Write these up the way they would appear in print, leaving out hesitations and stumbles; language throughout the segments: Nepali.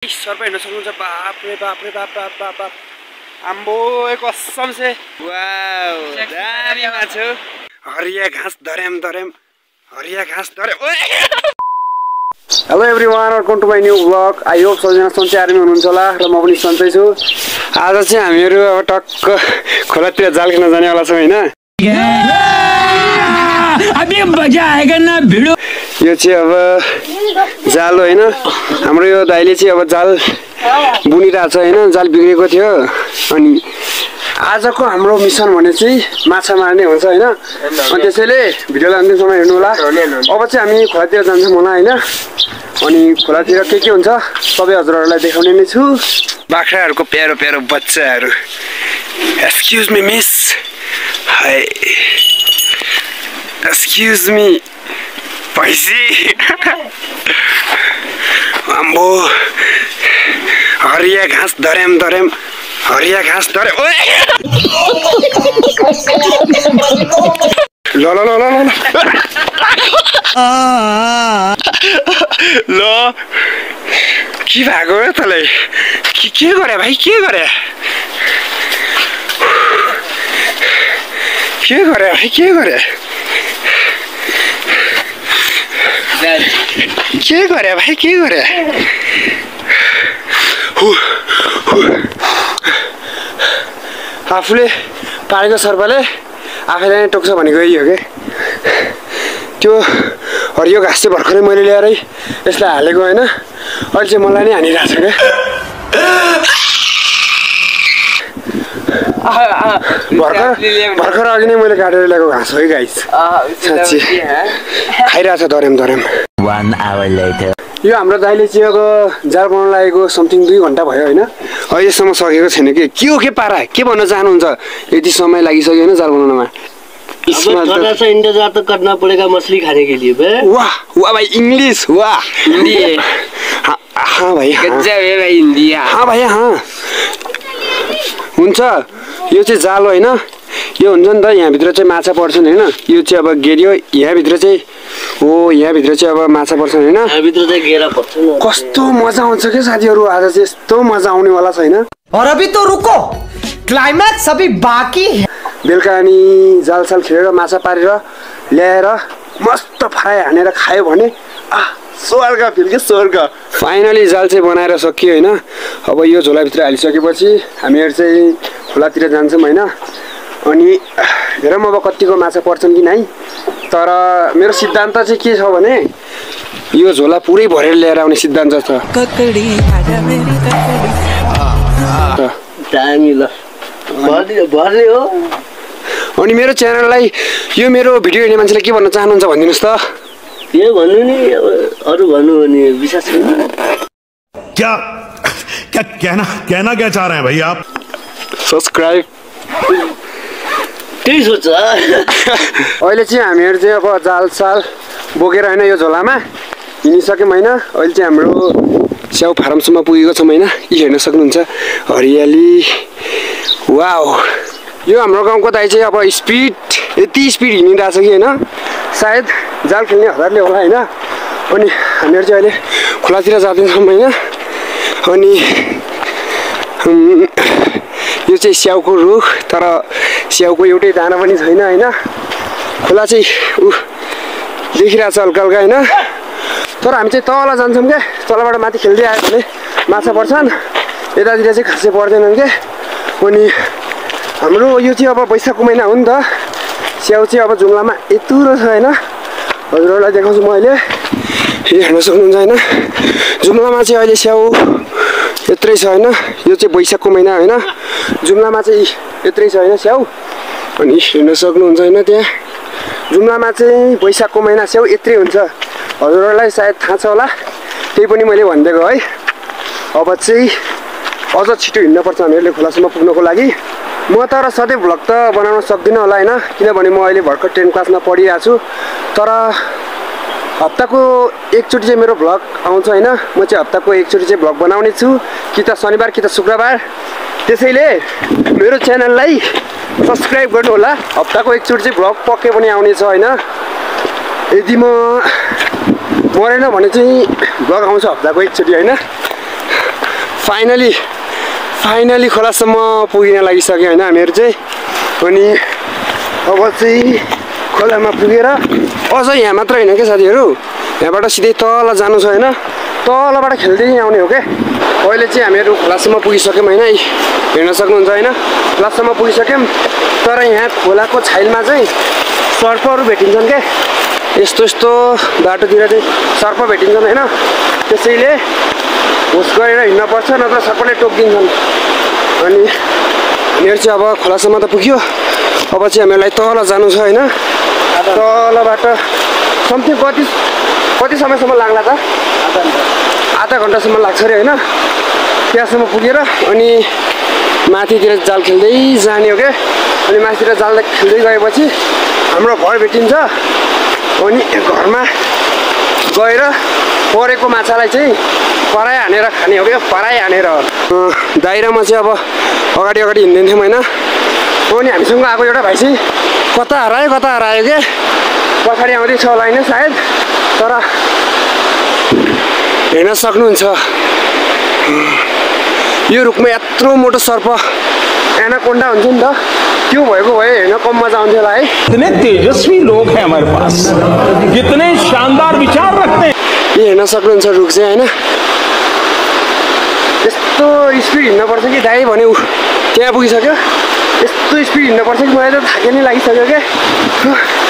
सर्प हेर्न सक्नुहुन्छ। बाप रे बाप रे बाप बाप बाप बाप आम्बो कसम से वाओ दामी माछो। हरिया घाँस धर्याम धर्याम हरिया घाँस धर्याम। Hello everyone, welcome to my new blog. I hope सबैजना सन्चै आर्मी हुनुहुन्छ होला र म पनि सन्चै छु। आज चाहिँ हामीहरू अब टक्क खोलातिर जाल खेल्न जानेवाला छौँ हैन। अभी मजा आएगा ना भिडो। यो चाहिँ अब जाल हो हैन। हाम्रो यो दाइले चाहिँ अब जाल बुनिरहेछ हैन। जाल बिग्रेको थियो अनि आजको हाम्रो मिसन भने चाहिँ माछा मार्ने हुन्छ हैन। अनि त्यसैले भिडियोलाई अन्तिमसम्म हेर्नु होला। अब चाहिँ हामी खोलातिर जान्छौँ होला हैन। अनि खोलातिर के हुन्छ सबै हजुरहरूलाई देखाउने नै छु। बाख्राहरूको प्यारो प्यारो बच्चाहरू। एक्सक्युज मी मिस, हाय एक्सक्युज मी पैसी। आम्बो हरिया घाँस धर्याम धर्याम हरिया घाँस धर्याम। ल ल ल ल ल के भएको हो तँलाई? के गरे भाइ? के गरे भाइ? के गरे भाइ? के गरे? आफूले पालेको सर्पले आफैलाई नै टोक्छ भनेको यही हो के। त्यो हरियो घाँस चाहिँ भर्खरै मैले ल्याएरै यसलाई हालेको होइन। अहिले चाहिँ मलाई नै हानिरहेको छ क्या। भर्खर अघि नै मैले काटेर ल्याएको घाँस हो है गाइस। साँच्ची खाइरहेछ धर्याम धर्याम। यो हाम्रो दाइले चाहिँ अब जाल बनाउन लागेको समथिङ 2 घन्टा भयो होइन। अहिलेसम्म सकेको छैन के हो के पारा? के भन्न चाहनुहुन्छ? यति समय लागिसक्यो होइन जाल बनाउनमा। थोड़ा सा इंतजार तो करना पड़ेगा मछली खाने के लिए। वाह वाह भाई इंग्लिश, वाह हिंदी है। हाँ भाइ, गजब है भाइ हिंदी। हाँ भाइ हाँ हुन्छ। यो चाहिँ जाल होइन। यो हुन्छ नि त, यहाँभित्र चाहिँ माछा पर्छन् होइन। यो चाहिँ अब घेरियो, यहाँभित्र चाहिँ हो, यहाँभित्र चाहिँ अब माछा पर्छन् होइन। यहाँभित्र चाहिँ घेरा पर्छ। कस्तो मजा आउँछ क्या साथीहरू। आज चाहिँ यस्तो मजा आउनेवाला छैन। और अभी तो रुको, क्लाइमैक्स अभी बाकी है। बेलुका अनि जालसाल खेलेर माछा पारेर ल्याएर मस्त फ्राई हानेर खायो भने स्वर्ग फिल के स्वर्ग। फाइनली जाल चाहिँ बनाएर सकियो होइन। अब यो झोलाभित्र हालिसकेपछि हामीहरू चाहिँ खोलातिर जान्छौँ होइन। अनि हेरौँ अब कतिको माछा पर्छन् कि नै। तर मेरो सिद्धान्त चाहिँ के छ भने यो झोला पुरै भरेर ल्याएर आउने सिद्धान्त छ। भर्ने हो। अनि मेरो च्यानललाई यो मेरो भिडियो हेर्ने मान्छेले के भन्न चाहनुहुन्छ भनिदिनुहोस् त। यो भन्नु नि, अब अरू भन्नु भने विश्वास छैन। क्या कहना चाह रहे हैं भाई आप? सब्सक्राइब। त्यही सोच। अहिले चाहिँ हामीहरू चाहिँ अब जालसाल बोकेर होइन यो झोलामा हिँडिसक्यौँ होइन। अहिले चाहिँ हाम्रो स्याउ फार्मसम्म पुगेको छौँ होइन। यी हेर्न सक्नुहुन्छ हरियाली। वाउ, यो हाम्रो गाउँको दाइ चाहिँ अब स्पिड यति स्पिड हिँडिरहेछ कि होइन। सायद जाल खेल्ने हतारले होला होइन। अनि हामीहरू चाहिँ अहिले खोलातिर जाँदैछौँ होइन। अनि यो चाहिँ स्याउको रुख, तर स्याउको एउटै दाना पनि छैन होइन। खोला चाहिँ देखिरहेछ हल्का हल्का होइन। तर हामी चाहिँ तल जान्छौँ क्या। तलबाट माथि खेल्दै आयो भने माछा पर्छन्, यतातिर चाहिँ खासै पर्दैनन् क्या। अनि हाम्रो यो चाहिँ अब वैशाखको महिना हो नि त। स्याउ चाहिँ अब जुम्लामा यत्रो छ होइन। हजुरहरूलाई देखाउँछु म अहिले। यो हेर्न सक्नुहुन्छ होइन। जुम्लामा चाहिँ अहिले स्याउ यत्रै छ होइन। यो चाहिँ वैशाखको महिना होइन। जुम्लामा चाहिँ यत्रै छ होइन स्याउ। अनि हेर्न सक्नुहुन्छ होइन त्यहाँ जुम्लामा चाहिँ वैशाखको महिना स्याउ यत्रै हुन्छ। हजुरहरूलाई सायद थाहा छ होला, त्यही पनि मैले भनिदिएको है। अब चाहिँ अझ छिटो हिँड्नुपर्छ हामीहरूले खोलासम्म पुग्नको लागि। म तर सधैँ भ्लग त बनाउन सक्दिनँ होला होइन। किनभने म अहिले भर्खर 10 क्लासमा पढिरहेको छु। तर हप्ताको एकचोटि चाहिँ मेरो भ्लग आउँछ होइन। म चाहिँ हप्ताको एकचोटि चाहिँ भ्लग बनाउने छु, कि त शनिबार कि त शुक्रबार। त्यसैले मेरो च्यानललाई सब्सक्राइब गर्नु होला। हप्ताको एकचोटि चाहिँ भ्लग पक्कै पनि आउनेछ होइन। यदि म मरेन भने चाहिँ भ्लग आउँछ हप्ताको एकचोटि होइन। फाइनली खोलासम्म पुगिन लागिसक्यो होइन हामीहरू चाहिँ। अनि अब चाहिँ खोलामा पुगेर अझ यहाँ मात्र होइन क्या साथीहरू, यहाँबाट सिधै तल जानु छ होइन, तलबाट खेल्दै आउने हो क्या। अहिले चाहिँ हामीहरू खोलासम्म पुगिसक्यौँ होइन, हेर्न सक्नुहुन्छ होइन, खोलासम्म पुगिसक्यौँ। तर यहाँ खोलाको छाइलमा चाहिँ सर्पहरू भेटिन्छन् क्या, यस्तो बाटोतिर चाहिँ सर्प भेटिन्छन् होइन, त्यसैले होस गरेर हिँड्नुपर्छ नत्र सर्पले टोकिदिन्छन्। अनि हामीहरू चाहिँ अब खोलासम्म त पुग्यो, अब चाहिँ हामीहरूलाई तल जानु छ होइन। तलबाट समथिङ कति समयसम्म लाग्ला त? आधा घन्टासम्म लाग्छ अरे होइन, त्यहाँसम्म पुगेर अनि माथितिर जाल खेल्दै जाने हो क्या। अनि माथितिर जाल खेल्दै गएपछि हाम्रो घर भेटिन्छ। अनि घरमा गएर परेको माछालाई चाहिँ पराई हानेर खाने हो क्या, पराई हानेर। दाइरामा चाहिँ अब अगाडि हिँड्दै थियौँ होइन। अनि हामीसँग आएको एउटा भाइ चाहिँ कता हरायो क्या, पछाडि आउँदैछ होला होइन सायद, तर हेर्न सक्नुहुन्छ यो रुखमा यत्रो मोटो सर्प एनाकोन्डा हुन्छ नि त, त्यो भएको भए हेर्न कम मजा आउँथ्यो होला है। इतने तेजस्वी लोग हैं हमारे पास, कितने शानदार विचार रखते हैं। ये हेर्न सक्नुहुन्छ रुख चाहिँ होइन, यस्तो स्पिड हिँड्नुपर्छ कि दाइ भने ऊ त्यहाँ पुगिसक्यो, यस्तो स्पिड हिँड्नुपर्छ कि मलाई त थाके नै लागिसक्यो क्या।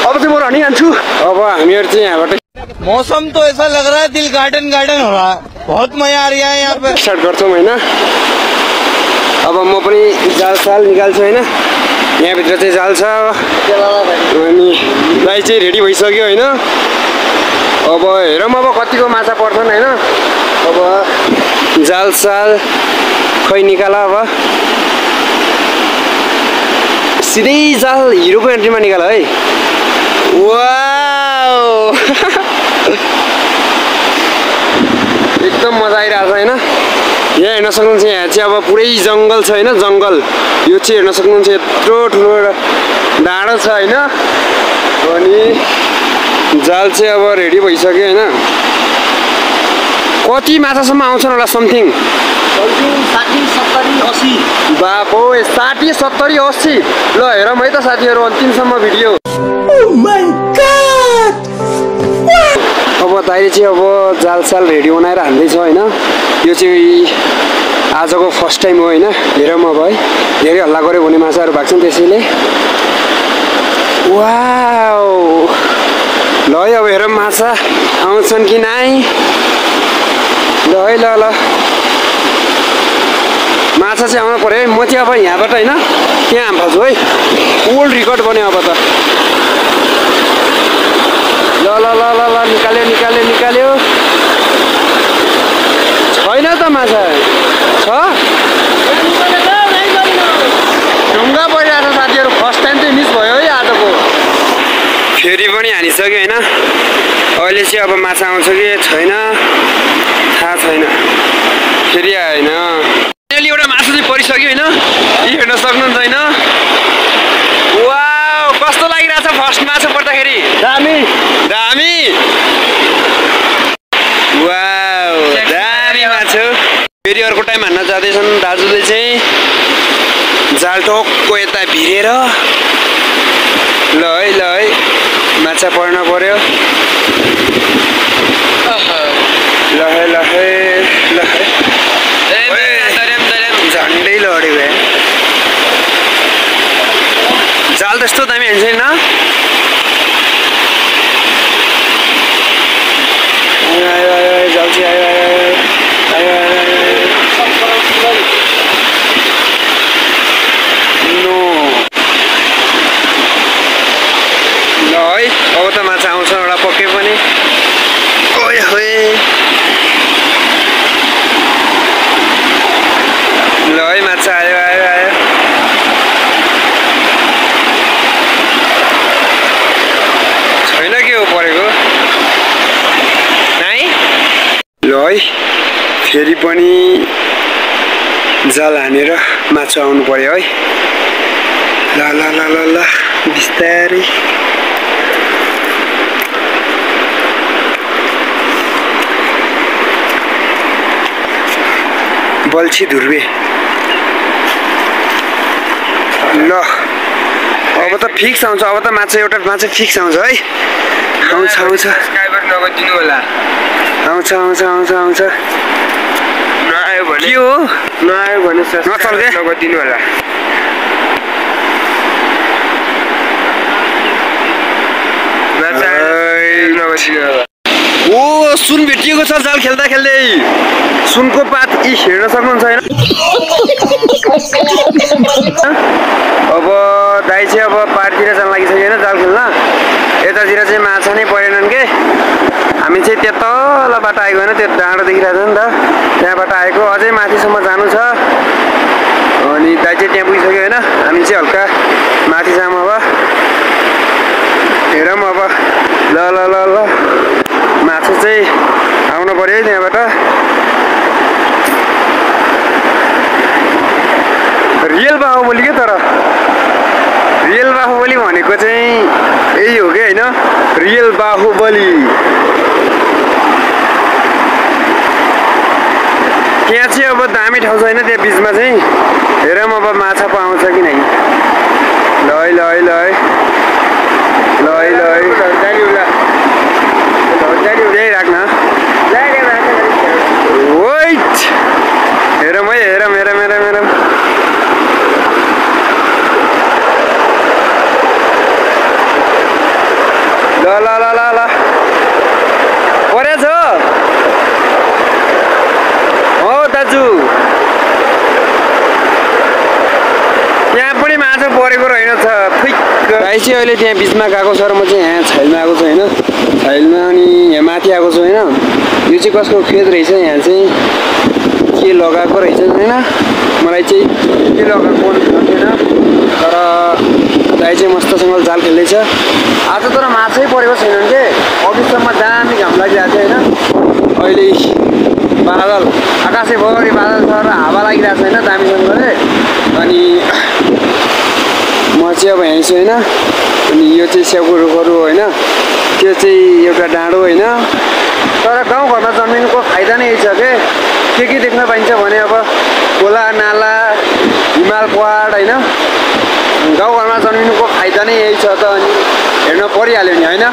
अब चाहिँ म रनिङ हान्छु। अब हामीहरू चाहिँ यहाँबाट मौसम तो ऐसा लग रहा है दिल गार्डन हो रहा है, बहुत मजा आ रहा है यहाँ पे। स्टार्ट गर्छौँ होइन। अब म पनि जाल निकाल्छु होइन, यहाँभित्र चाहिँ जाल छ। अनि दाइ चाहिँ रेडी भइसक्यो होइन। अब हेरौँ अब कतिको माछा पर्छन् होइन। अब जाल खै निकाल, अब सिधै जाल हिरोको एन्ट्रीमा निकाल है। वाउ एकदम मजा आइरहेको छ होइन। यहाँ हेर्न सक्नुहुन्छ, यहाँ चाहिँ अब पुरै जङ्गल छ होइन, जङ्गल। यो चाहिँ हेर्न सक्नुहुन्छ यत्रो ठुलो डाँडो छ होइन। अनि जाल चाहिँ अब रेडी भइसक्यो होइन। कति माछासम्म आउँछन् होला? समथिङ 60, 70, 80। बाबो 60, 70, 80। ल हेरौँ है त साथीहरू अन्तिमसम्म भिडियो। अब दाइले चाहिँ अब जाल रेडी बनाएर हान्दैछ होइन। यो चाहिँ आजको फर्स्ट टाइम हो होइन। हेरौँ अब है, धेरै हल्ला गऱ्यो भने माछाहरू भाग्छन्, त्यसैले। वाउ ल है, अब हेरौँ माछा आउँछन् कि नाइ। ल है, ल माछा चाहिँ आउनु पऱ्यो है। म चाहिँ अब यहाँबाट होइन त्यहाँ फाल्छु है, ओल्ड रिकर्ड बन्यो अब त। ल निकाल्यो। छैन त माछा छ, ढुङ्गा परिरहेको छ साथीहरू। फर्स्ट टाइम चाहिँ मिस भयो है आजको। फेरि पनि हानिसक्यो होइन। अहिले चाहिँ अब माछा आउँछ कि छैन थाहा छैन। फेरि आएन। अहिले एउटा माछा चाहिँ परिसक्यो होइन, हेर्न सक्नुहुन्छ होइन। वाउ कस्तो लागिरहेछ फर्स्ट माछा पर्दाखेरि? दामी वाउ दामी माछा। फेरि अर्को टाइम हान्न जाँदैछन् दाजुले चाहिँ जाल टोकको यता भिरेर। ल है माछा पर्न पर्यो। ल है झन्डै लड्यो भाइ। जाल त्यस्तो दामी हान्छ होइन। जाल चाहिँ आयो। नो ल है, अब त माछा आउँछ एउटा पक्कै पनि। ल है माछा आयो। छैन के हो परेको नाइ। ल है फेरि पनि जाल हानेर माछा आउनु पर्यो है। ल बिस्तारै। बल्छी धुर्वे ल अब त फिक्स आउँछ अब त माछा एउटा माछा फिक्स आउँछ है आउँछ सब्स्क्राइबर नगदिनु होला आउँछ नआयो भने के हो नआयो भने सब्स्क्राइब नगदिनु होला ओ सुन भेटिएको छ जाल खेल्दा खेल्दै सुनको पात हेर्न सक्नुहुन्छ हैन अब दाइ चाहिँ अब पारतिर जान लागिसक्यो हैन जाल खेल्न यतातिर चाहिँ माछा नै परेनन् के हामी चाहिँ त्यतल बाटो आएको हैन त्यो डाँडो देखिरहेको छ नि त त्यहाँबाट आएको अझै माथिसम्म जानु छ अनि दाइ चाहिँ त्यहाँ पुगिसक्यो हैन हामी चाहिँ हल्का माथि जाम अब हेरौँ अब ल माछा चाहिँ आउनु पर्यो है त्यहाँबाट रियल बाहुबली के तर रियल बाहुबली भनेको चाहिँ यही हो कि होइन रियल बाहुबली त्यहाँ चाहिँ अब दामी ठाउँ छ होइन त्यहाँ बिचमा चाहिँ हेरौँ अब माछा पाउँछ कि नै त्यही राख्न वेट हेरौँ है हेरौँ ल परेछ हो दाजु यहाँ पनि माछा परेको रहेनछ भाइ चाहिँ अहिले त्यहाँ बिचमा गएको छ र म चाहिँ यहाँ छैलमा आएको छु होइन छैलमा अनि यहाँ माथि आएको छु होइन यो चाहिँ कसको खेत रहेछ यहाँ चाहिँ के लगाएको रहेछ होइन मलाई चाहिँ के लगाएको थिएन तर दाइ चाहिँ मस्तसँग जाल खेल्दैछ आज तर माछै परेको छैन के अफिससम्म दामी घाम लागिरहेको थियो होइन अहिले बादल आकाशैभरि बादल छ र हावा लागिरहेको छ होइन दामीसँगले अनि म चाहिँ अब यहाँ छु होइन अनि यो चाहिँ स्याउको रुखहरू होइन त्यो चाहिँ एउटा डाँडो होइन तर गाउँघरमा जन्मिनुको फाइदा नै यही छ के देख्न पाइन्छ भने अब खोला नाला हिमाल पहाड होइन गाउँघरमा जन्मिनुको फाइदा नै यही छ त अनि हेर्न परिहाल्यो नि होइन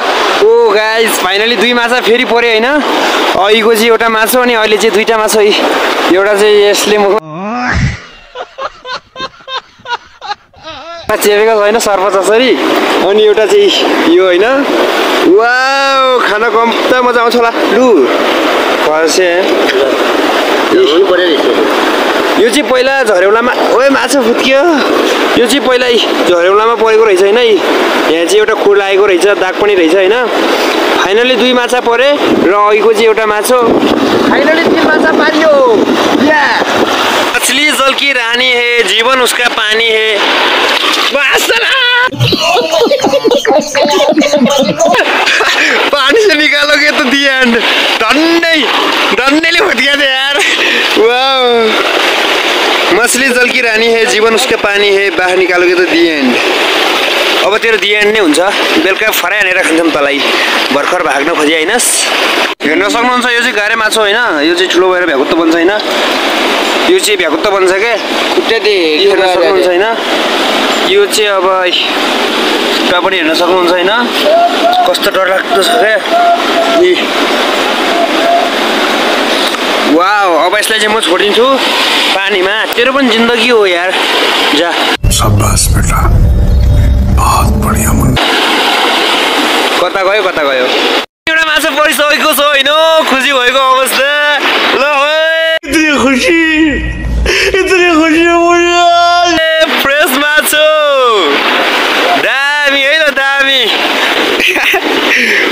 ओ गाइस फाइनली दुई माछा फेरि पऱ्यो होइन अहिलेको चाहिँ एउटा माछा अनि अहिले चाहिँ दुईवटा माछा एउटा चाहिँ यसले मुख चेपेको छैन सर्प जसरी अनि एउटा चाहिँ यो होइन वाउ खाना कम्ता मजा आउँछ होला लु फर्से यो चाहिँ पहिला झरेउलामा ओए माछा फुत्कियो यो चाहिँ पहिला झरेउलामा परेको रहेछ होइन यहाँ चाहिँ एउटा खोल लागेको रहेछ दाग पनि रहेछ होइन फाइनली दुई माछा परे र अघिको चाहिँ एउटा माछा फाइनली तीन माछा पारियो मछली जल की रानी है जीवन उसका पानी है पानी से निकालोगे तो दी एंड डंडे फट गया था यार वाह मछली जल की रानी है जीवन उसका पानी है बाहर निकालोगे तो दी एंड अब तेरो दी एंड नै हुन्छ बेलुका फराइ हानेर खान्छौँ तँलाई भर्खर भाग्न खोजे हैनस् हेर्न सक्नुहुन्छ यो चाहिँ गाह्रे माछा होइन यो चाहिँ ठुलो भएर भ्याकुत्त बन्छ होइन यो चाहिँ भ्याकुत्त बन्छ के खुट्टा हेर्न सक्नुहुन्छ होइन यो चाहिँ अब खुट्टा पनि हेर्न सक्नुहुन्छ होइन कस्तो डरलाग्दो छ क्या वाउ अब यसलाई चाहिँ म छोडिदिन्छु पानीमा तेरो पनि जिन्दगी हो यार जा शाबाश बेटा बहुत बढिया मुन्ना कता गयो एउटा माछा परिसकेको छ होइन खुसी भएको अवस्था ल इतनी खुसी फ्रेस माछा दामी है ल दामी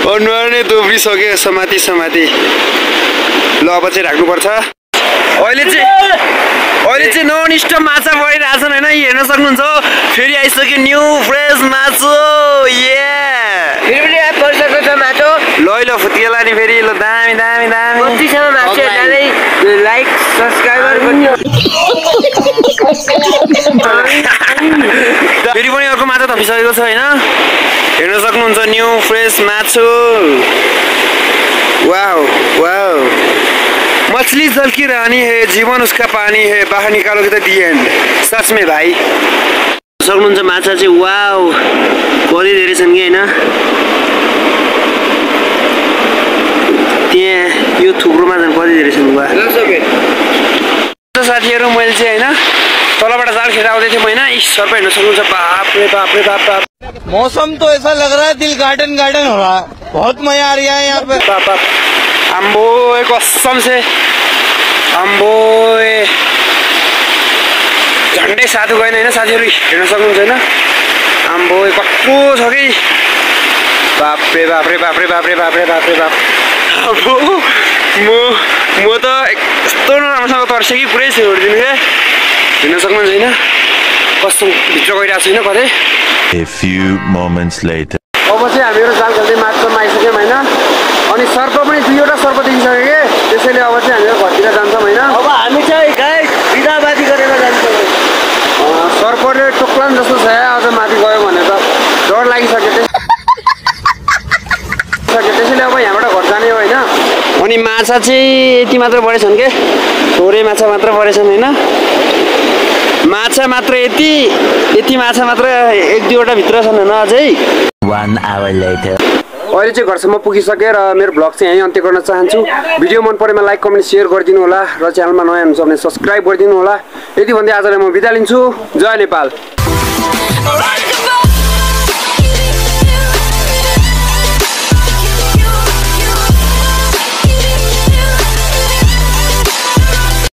अनुहार नै दोब्रिसक्यो समाति ल अब चाहिँ राख्नुपर्छ अहिले चाहिँ नन स्टप माछा परिरहेको छन् होइन हेर्न सक्नुहुन्छ फेरि आइसक्यो न्यू फ्रेस माछा ल फुत्केला नि फेरि ल दामी लाइक सब्सक्राइबर फेरि पनि अर्को माछा थपिसकेको छ होइन हेर्न सक्नुहुन्छ न्यू फ्रेस माछा वाउ म मछली जल की रानी है, जीवन उसका पानी है, बाहर निकालोगे तो दी एन्ड। सच में भाइ सक्नुहुन्छ माछा चाहिँ वाउ कति धेरै छन् कि हैन। त्यहाँ यो थुप्रोमा झन् कति धेरै छन् वा साथीहरु। मैले चाहिँ हैन तलबाट जाल खेर आउँदै थिएँ हैन, यी सर्प हेर्न सक्नुहुन्छ। बाप रे बाप रे बाप बाप, मौसम तो ऐसा लग रहा है दिल गार्डन गार्डन हो रहा है, बहुत मजा आ रहा है यहाँ पे। बाप बाप आम्बो कसम से आम्बो झन्डै साधु गएन हैन साथीहरु, हेर्न सक्नुहुन्छ हैन। आम्बो कत्रो छ कि बाप रे बाप रे बाप रे बाप रे बाप रे बाप रे बाप। अब म त यस्तो राम्रोसँग तर्से कि पुरै छोडिदिनु के, हेर्न सक्नुहुन्छ हैन। कस्तो भित्र गइरहेको छैन कतै। A few moments later. अब चाहिँ हामीहरु जाल खेल्दै माछामा आइसक्यौँ हैन। अनि सर्प पनि दुईवटा सर्प देखिसक्यो के, त्यसैले अब चाहिँ हामीहरु घरतिर जान्छौँ हैन। अब हामी चाहिँ गाइस बिदाबादी गरेर जान्छौँ। सर्पले टोक्लान जस्तो छ अझ माथि गयो भने त डर लागिसक्यो त्यसैले अब यहाँबाट घर जाने हो हैन। अनि माछा चाहिँ यति मात्र बढेछन् के, थोरै माछा मात्र बढेछन् हैन। माछा मात्र यति माछा मात्र एक दुईवटा भित्र छन् हैन अझै। 1 hour later. अहिले चाहिँ घरसम्म पुगिसकेँ र मेरो भ्लग चाहिँ यहीँ अन्त्य गर्न चाहन्छु। भिडियो मन परेमा लाइक कमेन्ट सेयर गरिदिनु होला र च्यानलमा नयाँ हुनुहुन्छ भने सब्स्क्राइब गरिदिनु होला। यति भन्दै आजलाई म बिदा लिन्छु। जय नेपाल।